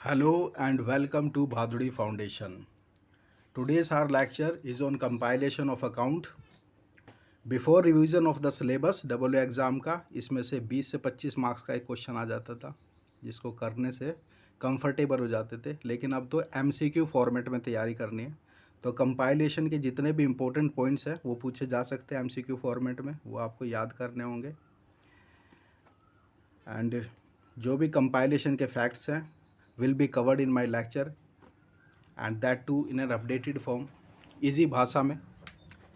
Hello and welcome to Bhaduri Foundation. Today's our lecture is on compilation of account. Before revision of the syllabus W exam का इसमें से 20 से 25 marks का एक question आ जाता था जिसको करने से कंफर्टेबल हो जाते थे, लेकिन अब तो एमसीक्यू फॉर्मेट में तैयारी करनी है। तो कंपाइलेशन के जितने भी इम्पोर्टेंट पॉइंट्स हैं वो पूछे जा सकते हैं एमसीक्यू फॉर्मेट में, वो आपको याद करने होंगे। एंड जो भी कंपाइलेशन के फैक्ट्स हैं will be covered in my lecture and that too in an updated form, easy भाषा में,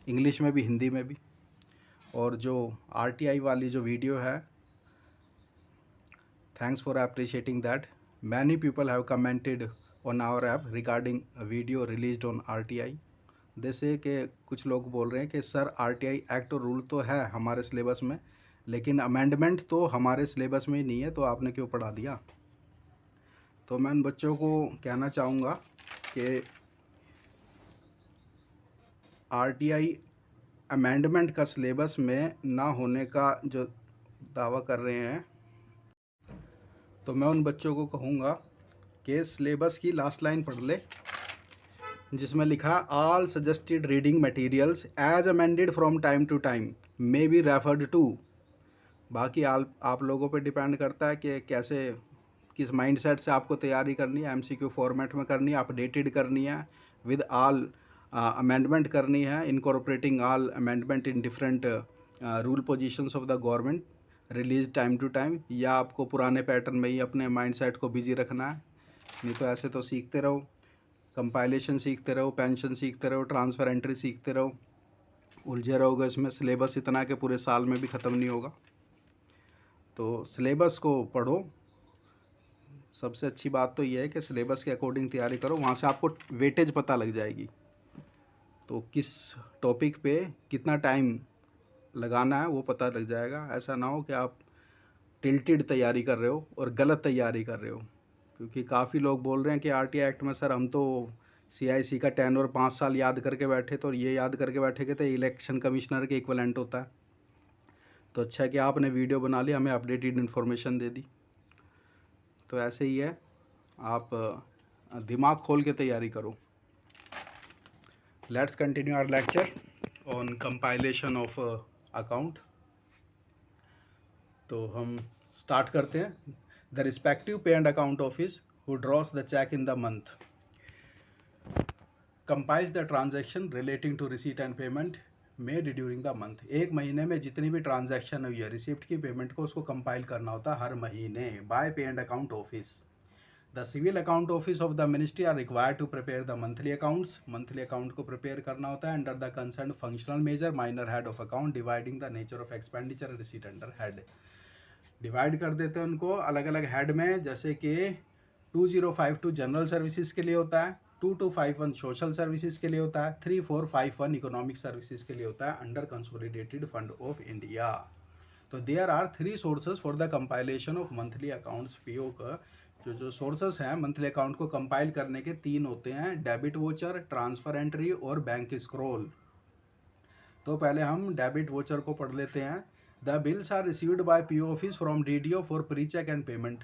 इंग्लिश में भी हिंदी में भी। और जो आरटीआई वाली जो वीडियो है, thanks for appreciating that. Many people have commented on our app regarding video released on RTI. जैसे कि कुछ लोग बोल रहे हैं कि सर आरटीआई एक्ट और रूल तो है हमारे सिलेबस में, लेकिन अमेंडमेंट तो हमारे सिलेबस में ही नहीं है, तो आपने क्यों पढ़ा दिया। तो मैं उन बच्चों को कहना चाहूँगा कि आरटीआई अमेंडमेंट का सिलेबस में ना होने का जो दावा कर रहे हैं, तो मैं उन बच्चों को कहूँगा कि सिलेबस की लास्ट लाइन पढ़ ले, जिसमें लिखा all suggested reading materials as amended from time to time may be referred to. बाकी आप लोगों पे डिपेंड करता है कि कैसे, किस माइंडसेट से आपको तैयारी करनी है। एमसीक्यू फॉर्मेट में करनी है, अपडेटेड करनी है, विद ऑल अमेंडमेंट करनी है, incorporating all amendment in different rule positions of the government release time to time, या आपको पुराने पैटर्न में ही अपने माइंडसेट को बिजी रखना है। नहीं तो ऐसे तो सीखते रहो, कंपाइलेशन सीखते रहो, पेंशन सीखते रहो, ट्रांसफ़र एंट्री सीखते रहो, उलझे रहोगे इसमें। सिलेबस इतना कि पूरे साल में भी ख़त्म नहीं होगा। तो सिलेबस को पढ़ो। सबसे अच्छी बात तो ये है कि सिलेबस के अकॉर्डिंग तैयारी करो, वहाँ से आपको वेटेज पता लग जाएगी। तो किस टॉपिक पे कितना टाइम लगाना है वो पता लग जाएगा। ऐसा ना हो कि आप टिल्टेड तैयारी कर रहे हो और गलत तैयारी कर रहे हो, क्योंकि काफ़ी लोग बोल रहे हैं कि आरटीआई एक्ट में सर हम तो सीआईसी का 10 और 5 साल याद करके बैठे, तो ये याद करके बैठे कि तो इलेक्शन कमिश्नर के इक्वलेंट होता है। तो अच्छा है कि आपने वीडियो बना ली, हमें अपडेटेड इन्फॉर्मेशन दे दी। तो ऐसे ही है, आप दिमाग खोल के तैयारी करो। Let's continue our lecture on compilation of account. तो हम स्टार्ट करते हैं। The respective pay and account office who draws the cheque in the month compiles the transaction relating to receipt and payment made during the month. एक महीने में जितनी भी transaction हुई है रिसिप्ट की, पेमेंट को, उसको कंपाइल करना होता है हर महीने by pay and account office. The civil account office of the ministry are required to prepare the monthly accounts. Monthly account को प्रिपेयर करना होता है under the concern functional major minor head of account, dividing the nature of expenditure and receipt under head. Divide कर देते हैं उनको अलग अलग हेड में, जैसे कि 2052 जनरल सर्विसेज के लिए होता है, 2251 सोशल सर्विसेज के लिए होता है, 3451 इकोनॉमिक सर्विसेज के लिए होता है under consolidated fund of India. तो there are 3 sources for the compilation of monthly accounts. PO का जो सोर्सेस हैं मंथली अकाउंट को कंपाइल करने के 3 होते हैं, डेबिट वोचर, ट्रांसफर एंट्री और बैंक स्क्रॉल। तो पहले हम डेबिट वोचर को पढ़ लेते हैं। The bills are received by PO office from DDO for pre check and payment.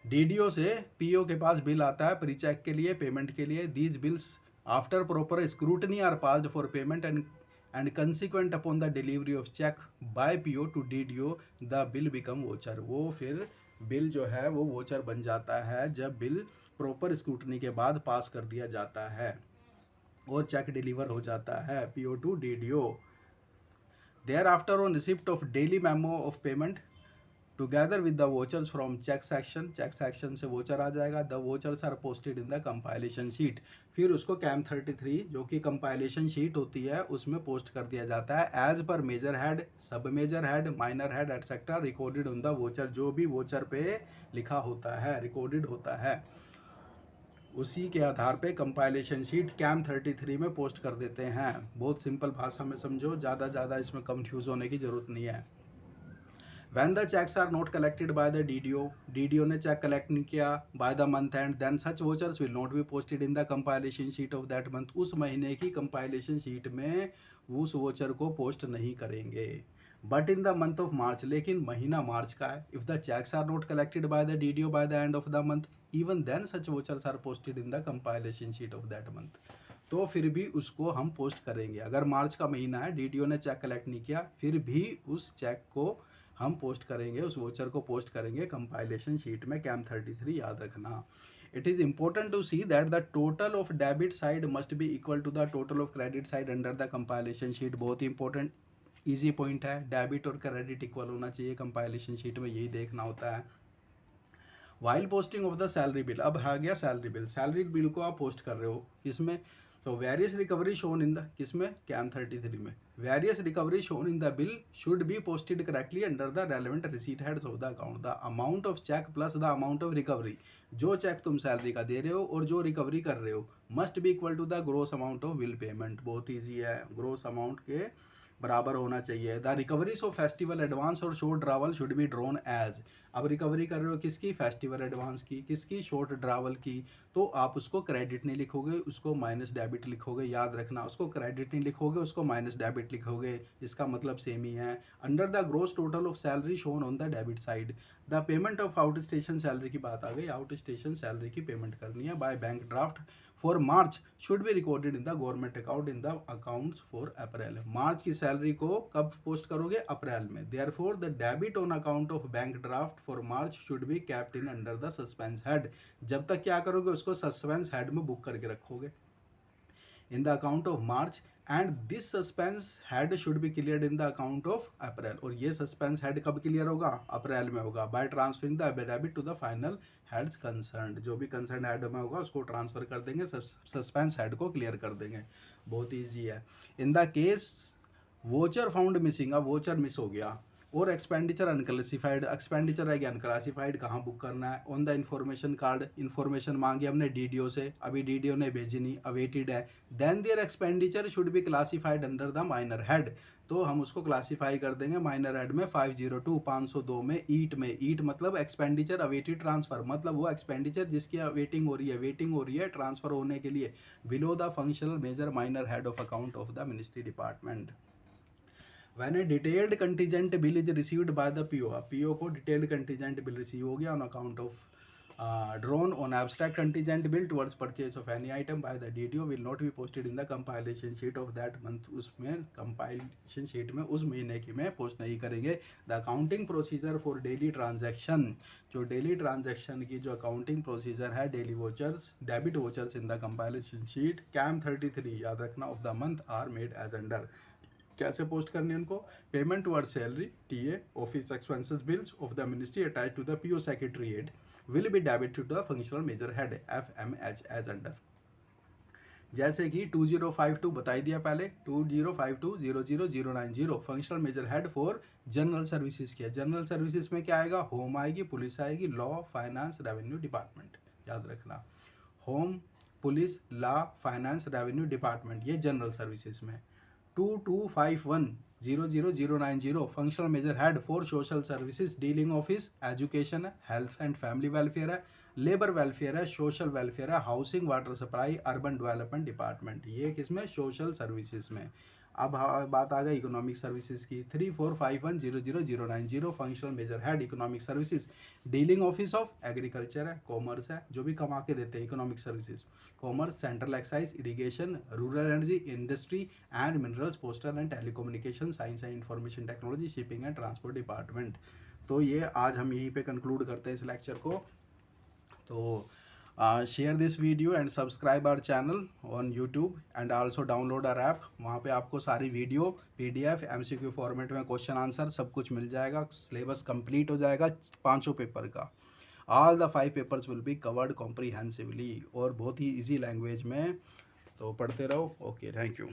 DDO से पीओ के पास बिल आता है प्री चेक के लिए, पेमेंट के लिए। These bills after proper scrutiny are passed for payment and consequent upon the delivery of cheque by PO to DDO the bill become voucher. वो फिर बिल जो है वो वोचर बन जाता है जब बिल प्रॉपर स्क्रूटनी के बाद पास कर दिया जाता है और चेक डिलीवर हो जाता है PO to DDO. Thereafter, on receipt of daily memo of payment, together with the vouchers from check section से voucher आ जाएगा। The vouchers are posted in the compilation sheet। फिर उसको CAM 33 जो कि compilation sheet होती है उसमें पोस्ट कर दिया जाता है as per major head, सब major head, minor head etc. recorded on the voucher। जो भी voucher पे लिखा होता है, recorded होता है, उसी के आधार पे कंपाइलेशन शीट कैम 33 में पोस्ट कर देते हैं। बहुत सिंपल भाषा में समझो, ज़्यादा इसमें कंफ्यूज होने की ज़रूरत नहीं है। When the checks are not collected by the DDO ने चेक कलेक्ट नहीं किया by the month end, then such vouchers will not be posted in the compilation sheet of that month। उस महीने की कंपाइलेशन शीट में उस voucher को post नहीं करेंगे। But in the month of March, लेकिन महीना मार्च का है, if the cheques are not collected by the DDO by the end of the month, even then such vouchers are posted in the compilation sheet of that month. तो फिर भी उसको हम post करेंगे। अगर मार्च का महीना है, डीडीओ ने चेक कलेक्ट नहीं किया, फिर भी उस चेक को हम पोस्ट करेंगे, उस वोचर को पोस्ट करेंगे कंपाइलेशन शीट में, कैम 33, याद रखना। It is important to see that the total of debit side must be equal to the total of credit side under the compilation sheet। बहुत ही इंपॉर्टेंट इजी पॉइंट है, debit और credit equal होना चाहिए compilation sheet में, यही देखना होता है। While posting of the salary bill, अब आ गया सैलरी बिल को आप पोस्ट कर रहे हो किसमें, तो various recovery shown in the, किसमें, कैम 33 में। Various recovery shown in the bill should be posted correctly under the relevant receipt heads of the account. The amount of cheque plus the amount of recovery, जो cheque तुम salary का दे रहे हो और जो रिकवरी कर रहे हो, must be equal to the gross amount of bill payment. बहुत ईजी है, ग्रोस अमाउंट के बराबर होना चाहिए। The recoveries of festival advance और short drawal should be drawn as. अब रिकवरी कर रहे हो किसकी, फेस्टिवल एडवांस की, किसकी, शॉर्ट ड्रावल की, तो आप उसको क्रेडिट नहीं लिखोगे, उसको माइनस डेबिट लिखोगे, याद रखना। उसको क्रेडिट नहीं लिखोगे, उसको माइनस डेबिट लिखोगे, इसका मतलब सेम ही है। Under the gross total of salary shown on the debit side. The payment of out station salary की बात आ गई, आउट स्टेशन सैलरी की पेमेंट करनी है by bank draft for March should be recorded in the government account in the accounts for April. March की salary को कब पोस्ट करोगे, अप्रैल में। Therefore the debit on account of bank draft for March should be kept in under the suspense head. जब तक क्या करोगे, उसको सस्पेंस हेड में बुक करके रखोगे in the account of March, and this suspense head should be cleared in the account of April. और ये सस्पेंस हेड कब क्लियर होगा, अप्रैल में होगा, by transferring the debit to the final heads concerned. जो भी कंसर्न हेड में होगा उसको ट्रांसफर कर देंगे, सस्पेंस हेड को क्लियर कर देंगे। बहुत ईजी है। In the case voucher found missing, अब वोचर मिस हो गया और एक्सपेंडिचर अनक्लासिफाइड, एक्सपेंडिचर है अनक्लासिफाइड, कहाँ बुक करना है, on the information card. Information मांगी हमने डीडीओ से, अभी डीडीओ ने भेजी नहीं, अवेटेड है। Then their expenditure should be classified under the minor head, तो हम उसको क्लासिफाई कर देंगे माइनर हेड में 502 502 में, ईट में। ईट मतलब एक्सपेंडिचर अवेटेड ट्रांसफर, मतलब वो एक्सपेंडिचर जिसकी वेटिंग हो रही है ट्रांसफर होने के लिए, below the functional major minor head of account of the ministry department. When a detailed contingent bill is received by the PO, PO को detailed contingent bill receive हो गया on account of drawn on abstract contingent bill towards purchase of any item by the DDO will not be posted in the compilation sheet of that month। उसमें compilation sheet में उस महीने की में post नहीं करेंगे। The accounting procedure for daily transaction, जो daily transaction की जो accounting procedure है, daily vouchers, debit vouchers in the compilation sheet CAM 33, याद रखना, of the month are made as under। कैसे पोस्ट करनी है उनको, payment toward salary, TA, office expenses bills of the ministry attach to the PO secretariat will be debit to the functional major head FMH as under. जैसे कि 2052 बताई दिया पहले, 2052000090 functional major head for general services किया। General services में क्या आएगा, home आएगी, पुलिस आएगी, लॉ, फाइनेंस, रेवेन्यू डिपार्टमेंट, याद रखना। Home, police, law, finance, revenue department, ये जनरल सर्विसेज में। 2251000090 functional major head for social services, dealing office, education है, हेल्थ एंड फैमिली वेलफेयर है, लेबर वेलफेयर है, सोशल वेलफेयर है, housing, water supply, urban development department, ये किसमें, social services में। अब बात आ गई इकोनॉमिक सर्विसेज की। 3451000090 functional major head economic services, dealing office of agriculture है, कॉमर्स है, जो भी कमा के देते हैं economic services, commerce, central excise, irrigation, rural energy, industry and minerals, postal and telecommunication, science and information technology, shipping and transport department. तो ये आज हम यहीं पे कंक्लूड करते हैं इस लेक्चर को। तो share this video and subscribe our channel on YouTube and also download our app। वहाँ पे आपको सारी वीडियो, PDF, MCQ फॉर्मेट में क्वेश्चन आंसर सब कुछ मिल जाएगा। सिलेबस कंप्लीट हो जाएगा 5 पेपर का। All the 5 papers will be covered comprehensively और बहुत ही इजी लैंग्वेज में। तो पढ़ते रहो। Okay, thank you.